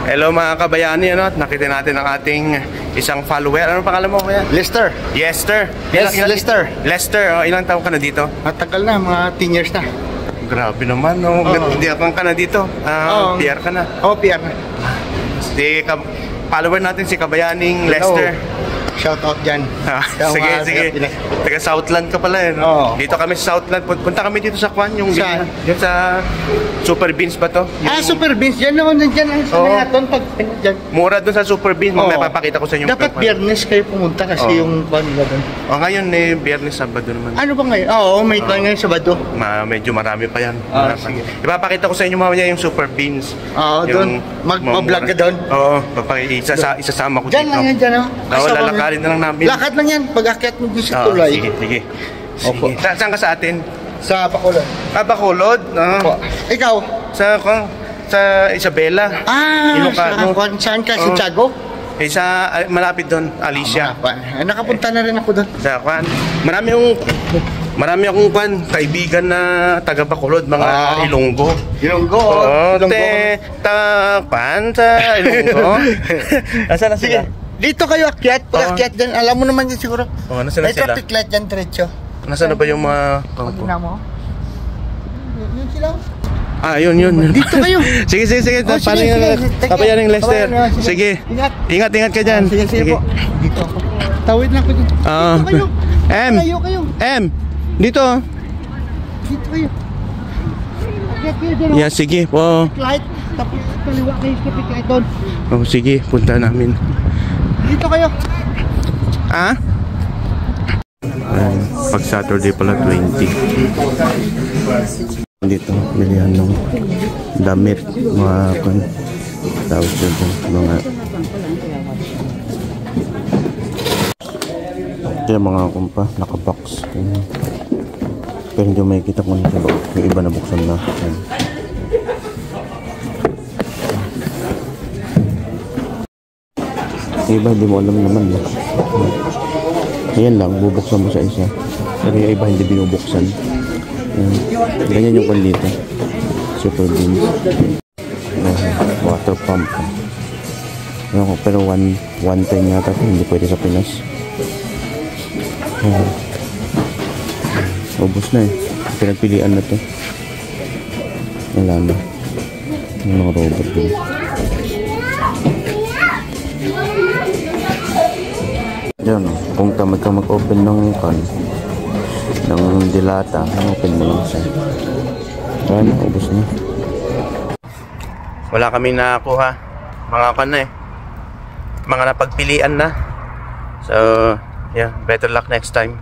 Hello mga kabayani, ano? Nakita natin ang ating isang follower. Ano pangalan mo kaya? Lester. Lester. Lester. Lester, ilang taon ka na dito? Matagal na, mga 10 years na. Grabe naman, no? Diyakan ka na dito. PR ka na. Oo, PR na. Follower natin si Kabayaning Lester. Shout out dyan. Sige. Taga Southland ka pala eh. No? Dito kami sa Southland. Punta kami dito sa Kwan, yung sa Super Beans ba to? Super Beans. Yan naman dyan. Sanayaton pag dyan. Mura doon sa Super Beans. May papakita ko sa inyo. Dapat Biyernes kayo pumunta kasi yung Kwan nila doon. Ngayon Biyernes, Sabado naman. Ano ba ngayon? Oo, may Kwan ngayon Sabado. Medyo marami pa yan. Ipapakita ko sa inyo mamaya yung Super Beans. Doon. Mag-vlog ka doon. Oo. Isasama ko dito. Dyan lang yan dyan. Lalakarin na lang namin. Lakad lang yan. Pag-akyat mo dito sa tulay. Sige. Saan ka sa atin? Sa Bacolod. Bacolod? Ikaw? Sa Isabela. Saan ka? Sa Tiago? Malapit doon, Alicia. Nakapunta na rin ako doon. Sa Kwan. Marami akong kaibigan na taga Bacolod, mga Ilonggo. Ilonggo? Sa Ilonggo. Asan na sila? Dito kayo akyat, pag-akyat dyan, alam mo naman yun siguro. Nasaan na sila? May traffic light dyan, diretso. Nasaan na ba yung mga kampo? Yun sila. Yun. Dito kayo. Sige. Kabayaning Lester. Sige. Ingat ka dyan. Sige po. Dito ako. Tawid lang ko dito. Dito kayo. Kayo. Dito. Dito kayo. Akyat kayo dyan. Yeah, sige po. Light. Tapos kaliwa kayo sa traffic light doon. Sige. Punta namin. Dito kayo. Pag Saturday pala 20. Dito, bilihan ng damit, mga tawag dito, mga mga kumpa, nakabox. Pero hindi may kita kung sa loob. Yung iba nabuksan na. Iba, hindi mo alam naman. Ayan lang, bubuksan mo sa isa. Pero yung iba hindi binubuksan. Ganyan yung dito. Super Beans. Water pump. Pero one time yata hindi pwede sa Pinas. Ubus na eh. Pinagpilian na to. Wala na. Yung mga robot din. Diyan, kung tamad ka mag-open ng dilata, open mo lang siya. Ayan, ubos na. Wala kami nakakuha. Mga napagpilian na. So, yeah, better luck next time.